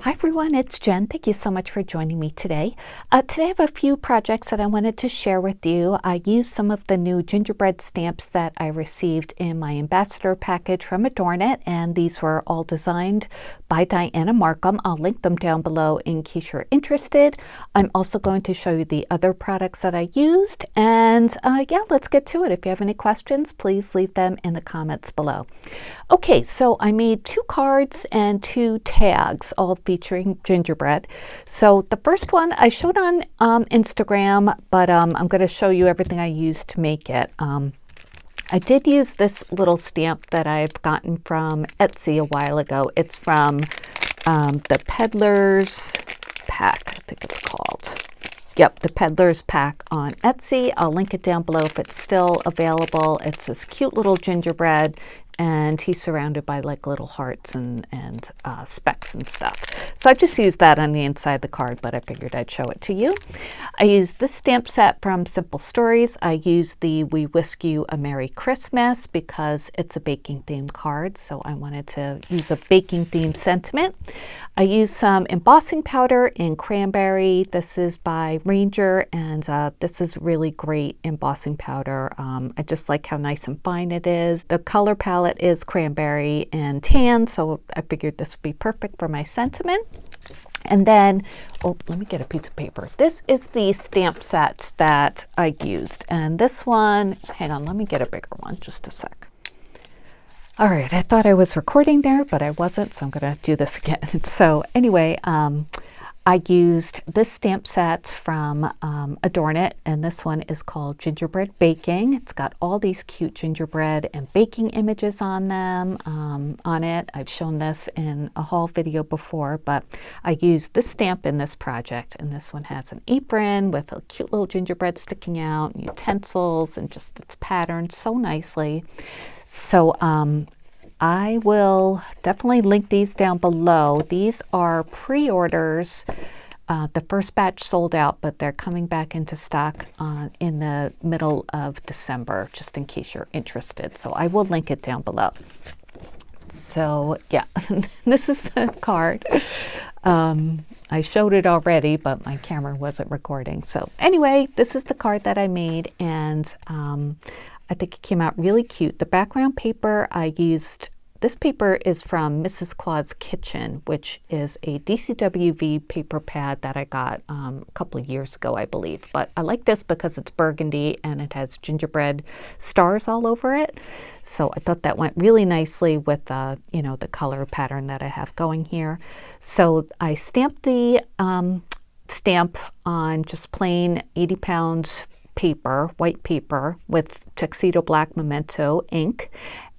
Hi everyone, it's Jen. Thank you so much for joining me today. Today I have a few projects that I wanted to share with you. I used some of the new gingerbread stamps that I received in my ambassador package from Adorn It, and these were all designed by Diana Markham. I'll link them down below in case you're interested. I'm also going to show you the other products that I used, and yeah, let's get to it. If you have any questions, please leave them in the comments below. Okay, so I made 2 cards and 2 tags, all featuring gingerbread. So the first one I showed on Instagram, but I'm going to show you everything I used to make it. I did use this little stamp that I've gotten from Etsy a while ago. It's from the Peddler's Pack, I think it's called. Yep, the Peddler's Pack on Etsy. I'll link it down below if it's still available. It's this cute little gingerbread, and he's surrounded by like little hearts and specks and stuff. So I just used that on the inside of the card, but I figured I'd show it to you. I used this stamp set from Simple Stories. I used the We Wish You a Merry Christmas because it's a baking themed card, so I wanted to use a baking themed sentiment. I used some embossing powder in cranberry. This is by Ranger, and this is really great embossing powder. I just like how nice and fine it is. The color palette is cranberry and tan, so I figured this would be perfect for my sentiment. And then, oh, let me get a piece of paper. This is the stamp set that I used, and this one, hang on, let me get a bigger one, just a sec. All right, I thought I was recording there, but I wasn't, so I'm gonna do this again. So anyway, I used this stamp set from Adorn It, and this one is called Gingerbread Baking. It's got all these cute gingerbread and baking images on them, on it. I've shown this in a haul video before, but I used this stamp in this project, and this one has an apron with a cute little gingerbread sticking out, and utensils, and just it's patterned so nicely. So I will definitely link these down below. These are pre-orders. The first batch sold out, but they're coming back into stock in the middle of December, just in case you're interested. So I will link it down below. So yeah, this is the card. I showed it already, but my camera wasn't recording. So anyway, this is the card that I made, and I think it came out really cute. The background paper I used, this paper is from Mrs. Claus Kitchen, which is a DCWV paper pad that I got a couple of years ago, I believe. But I like this because it's burgundy and it has gingerbread stars all over it. So I thought that went really nicely with you know, the color pattern that I have going here. So I stamped the stamp on just plain 80-pound paper, white paper, with tuxedo black memento ink,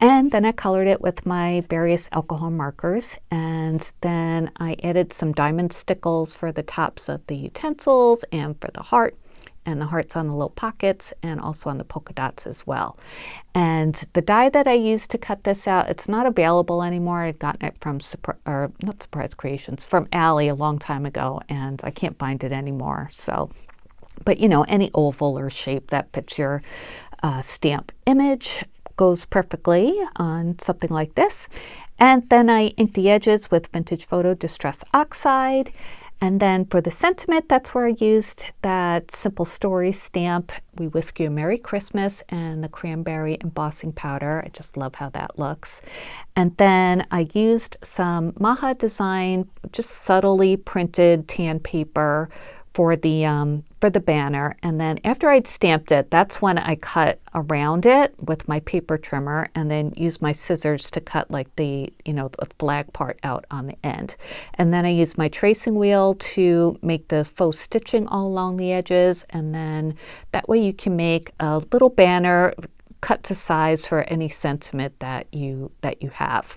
and then I colored it with my various alcohol markers, and then I added some diamond stickles for the tops of the utensils and for the heart, and the hearts on the little pockets, and also on the polka dots as well. And the die that I used to cut this out, it's not available anymore. I'd gotten it from not Surprise Creations, from Ally a long time ago, and I can't find it anymore. So, but you know, any oval or shape that fits your stamp image goes perfectly on something like this. And then I inked the edges with Vintage Photo Distress Oxide. And then for the sentiment, that's where I used that Simple Stories stamp, We Wish You a Merry Christmas, and the cranberry embossing powder. I just love how that looks. And then I used some Maha Design, just subtly printed tan paper for the banner. And then after I'd stamped it, that's when I cut around it with my paper trimmer, and then used my scissors to cut like the, you know, the flag part out on the end. And then I used my tracing wheel to make the faux stitching all along the edges, and then that way you can make a little banner cut to size for any sentiment that you have.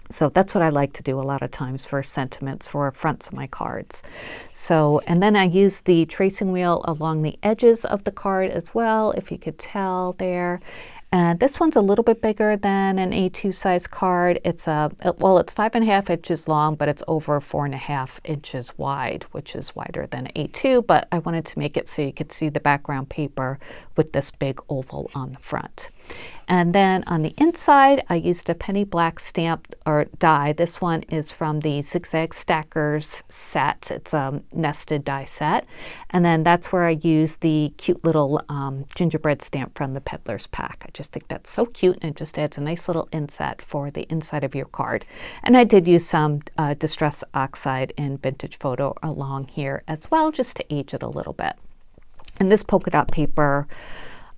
So that's what I like to do a lot of times for sentiments for fronts of my cards. So, and then I use the tracing wheel along the edges of the card as well, if you could tell there. And this one's a little bit bigger than an A2 size card. It's well, it's 5.5 inches long, but it's over 4.5 inches wide, which is wider than A2, but I wanted to make it so you could see the background paper with this big oval on the front. And then on the inside, I used a penny black stamp or die. This one is from the Zigzag Stackers set. It's a nested die set. And then that's where I used the cute little gingerbread stamp from the Peddler's Pack. I just think that's so cute, and it just adds a nice little inset for the inside of your card. And I did use some Distress Oxide in Vintage Photo along here as well, just to age it a little bit. And this polka dot paper,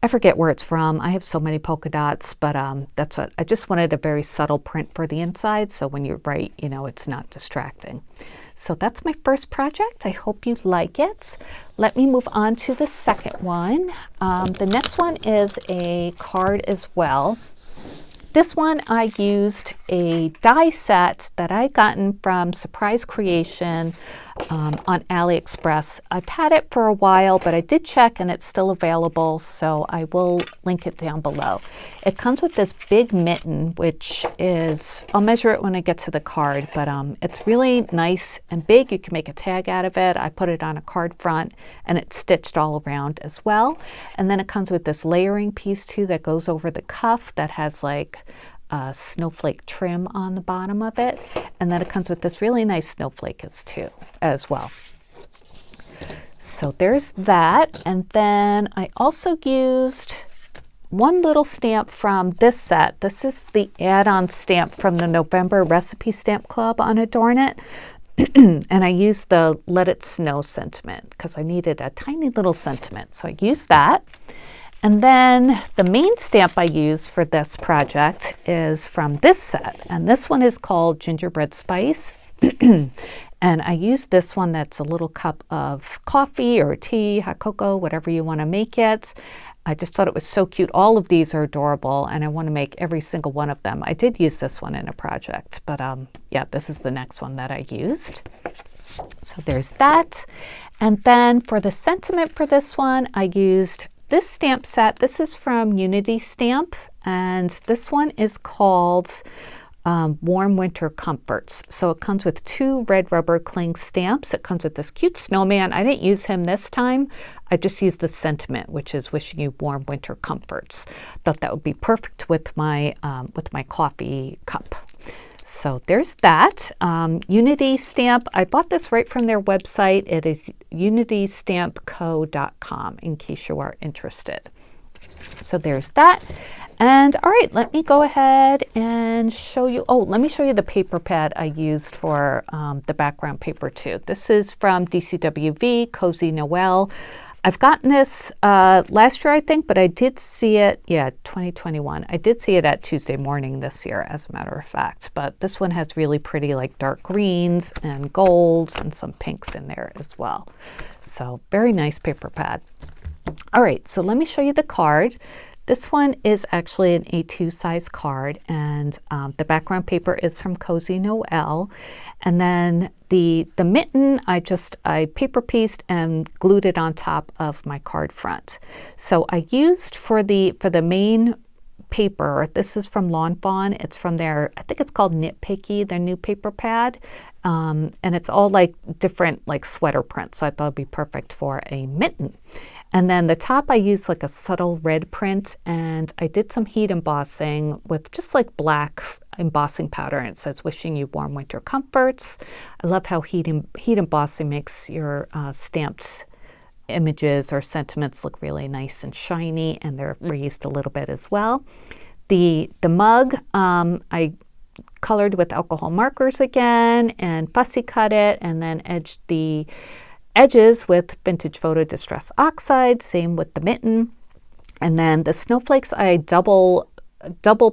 I forget where it's from. I have so many polka dots, but that's what I just wanted, a very subtle print for the inside, so when you write, you know, it's not distracting. So that's my first project. I hope you like it. Let me move on to the second one. The next one is a card as well. This one I used a die set that I gotten from Surprise Creation on AliExpress. I've had it for a while, but I did check and it's still available, so I will link it down below. It comes with this big mitten, which is, I'll measure it when I get to the card, but it's really nice and big. You can make a tag out of it. I put it on a card front and it's stitched all around as well. And then it comes with this layering piece too that goes over the cuff that has like snowflake trim on the bottom of it, and then it comes with this really nice snowflake as well. So there's that, and then I also used one little stamp from this set. This is the add-on stamp from the November Recipe Stamp Club on Adorn It. And I used the Let It Snow sentiment because I needed a tiny little sentiment, so I used that. And then the main stamp I use for this project is from this set, and this one is called Gingerbread Spice. And I use this one that's a little cup of coffee or tea, hot cocoa, whatever you want to make it. I just thought it was so cute. All of these are adorable, and I want to make every single one of them. I did use this one in a project, but yeah, this is the next one that I used. So there's that. And then for the sentiment for this one, I used this stamp set. This is from Unity Stamp, and this one is called Warm Winter Comforts. So it comes with 2 red rubber cling stamps. It comes with this cute snowman. I didn't use him this time. I just used the sentiment, which is wishing you warm winter comforts. Thought that would be perfect with my coffee cup. So there's that. Unity Stamp, I bought this right from their website. It is unitystampco.com in case you are interested. So there's that. And all right, let me go ahead and show you, let me show you the paper pad I used for the background paper too. This is from DCWV, Cozy Noel. I've gotten this last year, I think, but I did see it, 2021. I did see it at Tuesday Morning this year, as a matter of fact. But this one has really pretty like dark greens and golds and some pinks in there as well. So very nice paper pad. All right, so let me show you the card. This one is actually an A2 size card, and the background paper is from Cozy Noel. And then the mitten, I paper pieced and glued it on top of my card front. So I used for the main paper, this is from Lawn Fawn. It's from their, I think it's called Nitpicky, their new paper pad. And it's all like different like sweater prints. So I thought it'd be perfect for a mitten. And then the top I used like a subtle red print, and I did some heat embossing with just like black embossing powder, and it says wishing you warm winter comforts. I love how heat embossing makes your stamped images or sentiments look really nice and shiny, and they're raised a little bit as well. The mug, I colored with alcohol markers again and fussy cut it, and then edged the edges with Vintage Photo Distress Oxide, same with the mitten. And then the snowflakes I double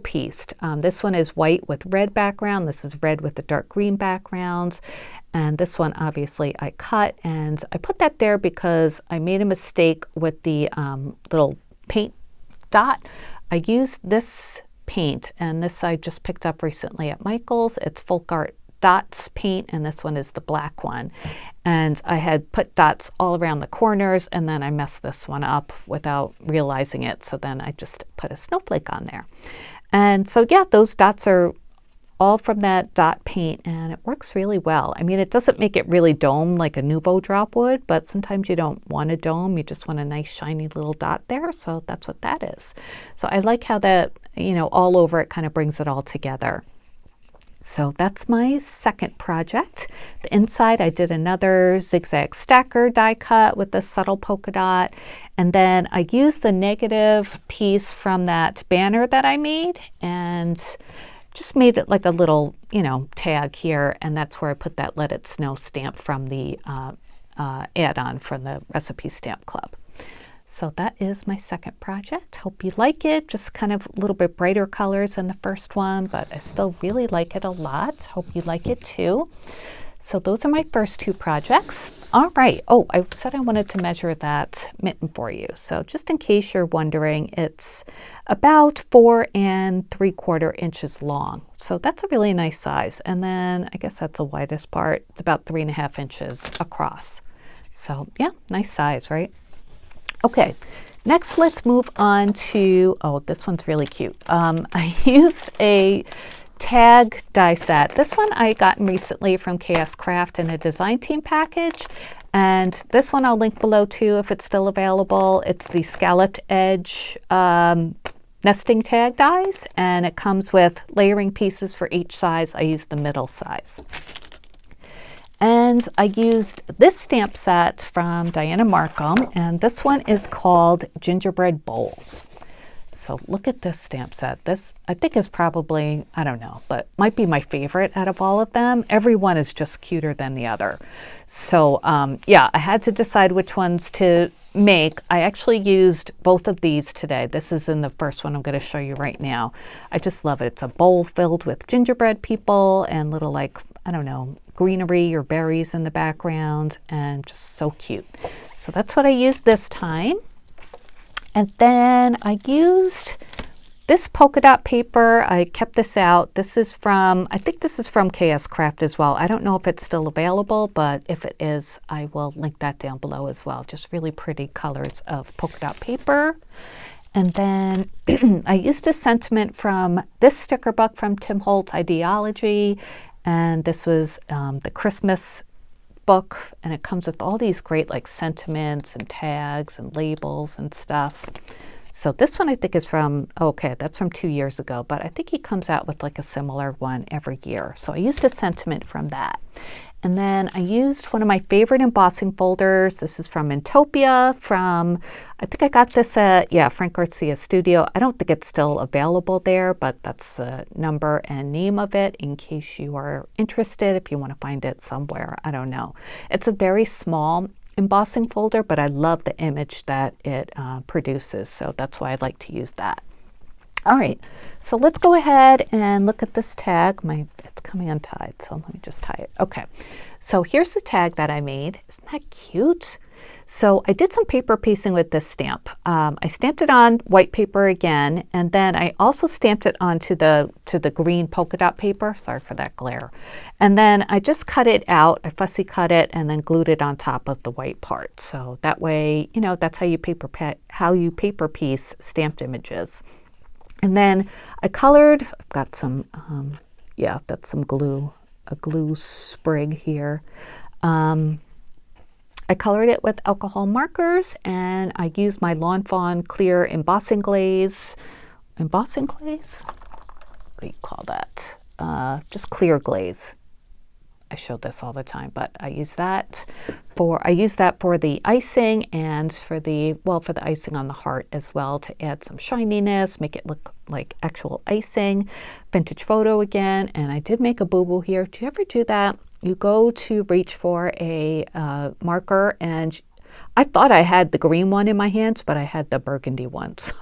pieced. This one is white with red background. This is red with the dark green background. And this one obviously I cut, and I put that there because I made a mistake with the little paint dot. I used this paint, and this I just picked up recently at Michael's. It's Folk Art Dots paint, and this one is the black one. And I had put dots all around the corners, and then I messed this one up without realizing it. So then I just put a snowflake on there. And so yeah, those dots are all from that dot paint, and it works really well. I mean, it doesn't make it really dome like a Nouveau drop would, but sometimes you don't want a dome. You just want a nice shiny little dot there. So that's what that is. So I like how that, you know, all over it kind of brings it all together. So that's my second project. The inside, I did another zigzag stacker die cut with a subtle polka dot. And then I used the negative piece from that banner that I made and just made it like a little, you know, tag here. And that's where I put that Let It Snow stamp from the add-on from the Recipe Stamp Club. So that is my second project. Hope you like it. Just kind of a little bit brighter colors than the first one, but I still really like it a lot. Hope you like it too. So those are my first two projects. All right. Oh, I said I wanted to measure that mitten for you. So just in case you're wondering, it's about 4 3/4 inches long. So that's a really nice size. And then I guess that's the widest part. It's about 3.5 inches across. So yeah, nice size, right? Okay, next let's move on to, oh, this one's really cute. I used a tag die set. This one I gotten recently from KSCRAFT in a design team package. And this one I'll link below too if it's still available. It's the Scalloped Edge nesting tag dies, and it comes with layering pieces for each size. I used the middle size. And I used this stamp set from Diana Markham, and this one is called Gingerbread Bowls. So look at this stamp set. This, I think, is probably, I don't know, but might be my favorite out of all of them. Every one is just cuter than the other. So yeah, I had to decide which ones to make. I actually used both of these today. This is in the first one I'm going to show you right now. I just love it. It's a bowl filled with gingerbread people and little, like, I don't know, greenery or berries in the background, and just so cute. So that's what I used this time. And then I used this polka dot paper. I kept this out. This is from, I think this is from KSCRAFT as well. I don't know if it's still available, but if it is, I will link that down below as well. Just really pretty colors of polka dot paper. And then I used a sentiment from this sticker book from Tim Holtz, Ideology. And this was the Christmas book, and it comes with all these great like sentiments and tags and labels and stuff. So this one I think is from, okay, that's from 2 years ago, but I think he comes out with like a similar one every year. So I used a sentiment from that. And then I used one of my favorite embossing folders. This is from Intopia from, I think I got this at, yeah, Frank Garcia Studio. I don't think it's still available there, but that's the number and name of it in case you are interested, if you want to find it somewhere. I don't know. It's a very small embossing folder, but I love the image that it produces. So that's why I like to use that. All right, so let's go ahead and look at this tag. It's coming untied, so let me just tie it. Okay, so here's the tag that I made. Isn't that cute? So I did some paper piecing with this stamp. I stamped it on white paper again, and then I also stamped it onto the green polka dot paper. Sorry for that glare. And then I just cut it out. I fussy cut it and then glued it on top of the white part. So that way, you know, that's how you paper piece stamped images. And then I colored, I've got some, yeah, that's some glue, a glue sprig here. I colored it with alcohol markers, and I used my Lawn Fawn clear embossing glaze. Embossing glaze? What do you call that? Just clear glaze. I show this all the time, but I use that for the icing and for the icing on the heart as well, to add some shininess, make it look like actual icing. Vintage photo again, and I did make a boo-boo here. Do you ever do that? You go to reach for a marker, and I thought I had the green one in my hands, but I had the burgundy one, so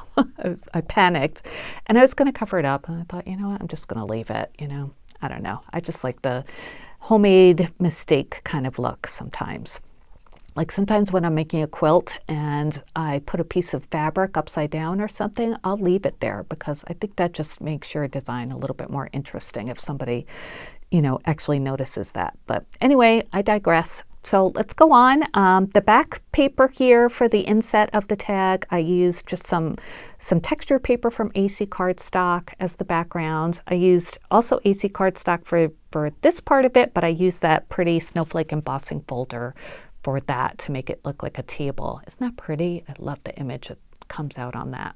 I panicked, and I was going to cover it up, and I thought, you know what, I'm just going to leave it, you know. I don't know. I just like the homemade mistake kind of look sometimes. Like sometimes when I'm making a quilt and I put a piece of fabric upside down or something, I'll leave it there because I think that just makes your design a little bit more interesting if somebody, you know, actually notices that. But anyway, I digress. so let's go on. The back paper here for the inset of the tag, I used just some texture paper from AC cardstock as the background. I used also AC cardstock for this part of it, but I used that pretty snowflake embossing folder for that to make it look like a table. Isn't that pretty? I love the image that comes out on that.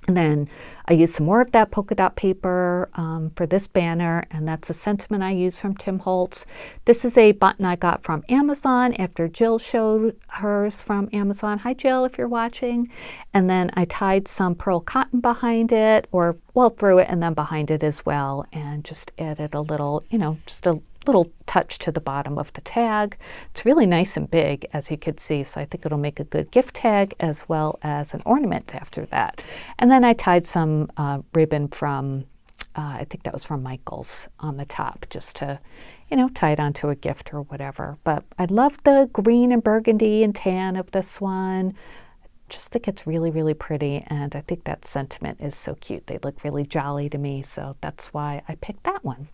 And then I used some more of that polka dot paper for this banner, and that's a sentiment I used from Tim Holtz. This is a button I got from Amazon after Jill showed hers from Amazon. Hi Jill, if you're watching. And then I tied some pearl cotton behind it, or well, through it and then behind it as well, and just added a little, just a little touch to the bottom of the tag. It's really nice and big, as you could see, so I think it'll make a good gift tag as well as an ornament after that. And then I tied some ribbon from, I think that was from Michael's, on the top, just to, tie it onto a gift or whatever. But I love the green and burgundy and tan of this one. Just think it's really, really pretty, and I think that sentiment is so cute. They look really jolly to me, so that's why I picked that one.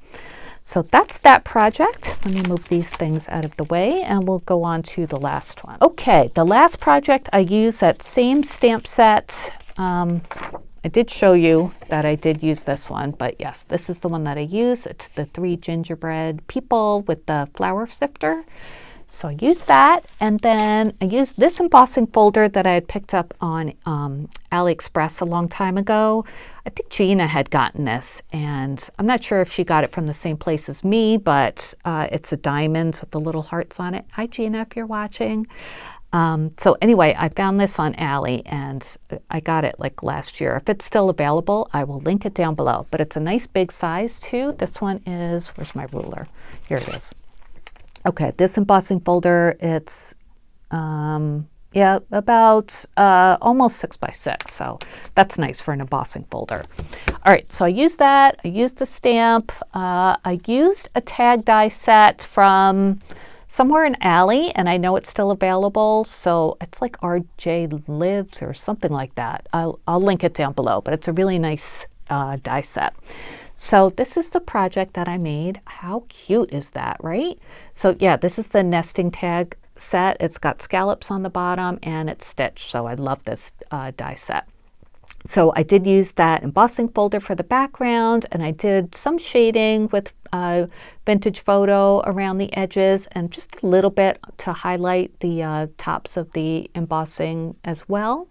So that's that project. Let me move these things out of the way, and we'll go on to the last one. Okay, the last project, I used that same stamp set. I did show you that I did use this one, but yes, this is the one that I use. It's the 3 gingerbread people with the flour sifter. So I used that, and then I used this embossing folder that I had picked up on AliExpress a long time ago. I think Gina had gotten this, and I'm not sure if she got it from the same place as me, but it's a diamond with the little hearts on it. Hi Gina, if you're watching. So anyway, I found this on Ali, and I got it like last year. If it's still available, I will link it down below, but it's a nice big size too. This one is, where's my ruler? Here it is. Okay, this embossing folder, it's about almost 6 by 6, so that's nice for an embossing folder. All right, so I used that. I used the stamp. I used a tag die set from somewhere in Ali, and I know it's still available, so it's like RJ Lives or something like that. I'll link it down below, but it's a really nice die set. So this is the project that I made. How cute is that, right? So yeah, this is the nesting tag set. It's got scallops on the bottom and it's stitched. So I love this die set. So I did use that embossing folder for the background, and I did some shading with vintage photo around the edges and just a little bit to highlight the tops of the embossing as well.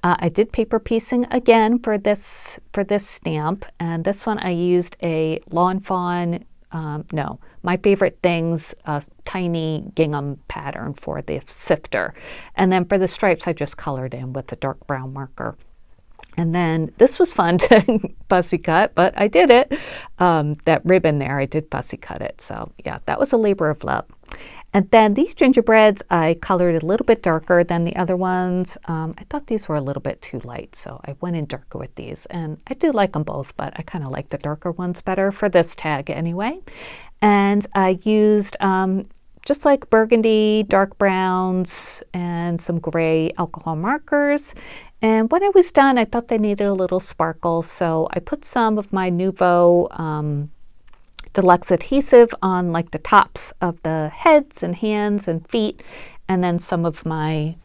I did paper piecing again for this stamp, and this one I used a Lawn Fawn, My Favorite Things, tiny gingham pattern for the sifter. And then for the stripes, I just colored in with the dark brown marker. And then this was fun to fussy cut, but I did it. That ribbon there, I did fussy cut it. So yeah, that was a labor of love. And then these gingerbreads, I colored a little bit darker than the other ones. I thought these were a little bit too light, so I went in darker with these. And I do like them both, but I kind of like the darker ones better for this tag anyway. And I used just like burgundy, dark browns, and some gray alcohol markers. And when I was done, I thought they needed a little sparkle, so I put some of my Nouveau Deluxe adhesive on like the tops of the heads and hands and feet, and then some of my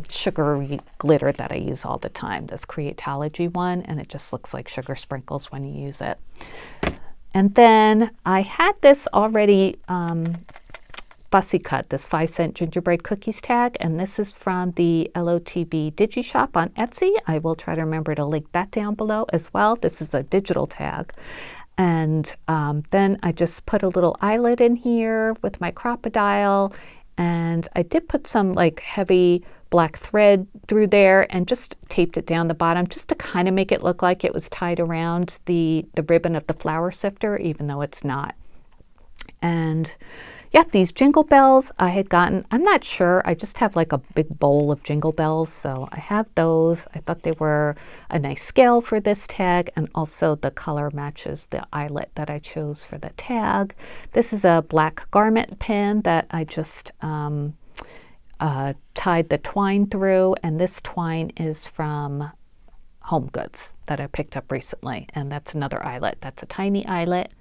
sugary glitter that I use all the time, this Creatology one, and it just looks like sugar sprinkles when you use it. And then I had this already fussy cut, this 5-cent gingerbread cookies tag, and this is from the LOTB Digi Shop on Etsy. I will try to remember to link that down below as well. This is a digital tag. And then I just put a little eyelet in here with my crocodile, and I did put some like heavy black thread through there and just taped it down the bottom just to kind of make it look like it was tied around the ribbon of the flour sifter, even though it's not. And yeah, these jingle bells I had gotten, I'm not sure, I just have like a big bowl of jingle bells, so I have those. I thought they were a nice scale for this tag, and also the color matches the eyelet that I chose for the tag. This is a black garment pin that I just tied the twine through, and this twine is from Home Goods that I picked up recently, and that's another eyelet. That's a tiny eyelet,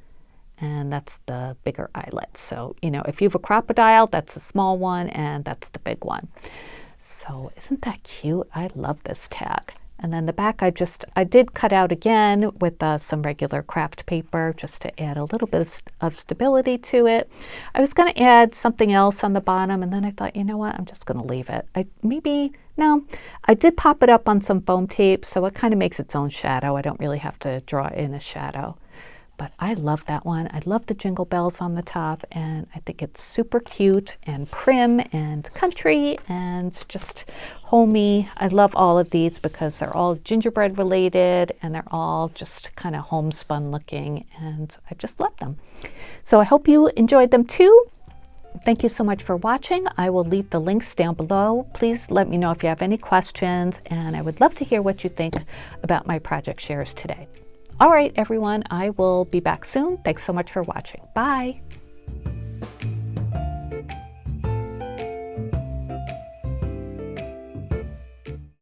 and that's the bigger eyelet. So, you know, if you have a crocodile, that's the small one, and that's the big one. So isn't that cute? I love this tag. And then the back, I did cut out again with some regular craft paper just to add a little bit of stability to it. I was going to add something else on the bottom, and then I thought, you know what, I'm just going to leave it. No, I did pop it up on some foam tape, so it kind of makes its own shadow. I don't really have to draw in a shadow. But I love that one. I love the jingle bells on the top, and I think it's super cute and prim and country and just homey. I love all of these because they're all gingerbread related and they're all just kind of homespun looking, and I just love them. So I hope you enjoyed them too. Thank you so much for watching. I will leave the links down below. Please let me know if you have any questions, and I would love to hear what you think about my project shares today. All right, everyone, I will be back soon. Thanks so much for watching. Bye.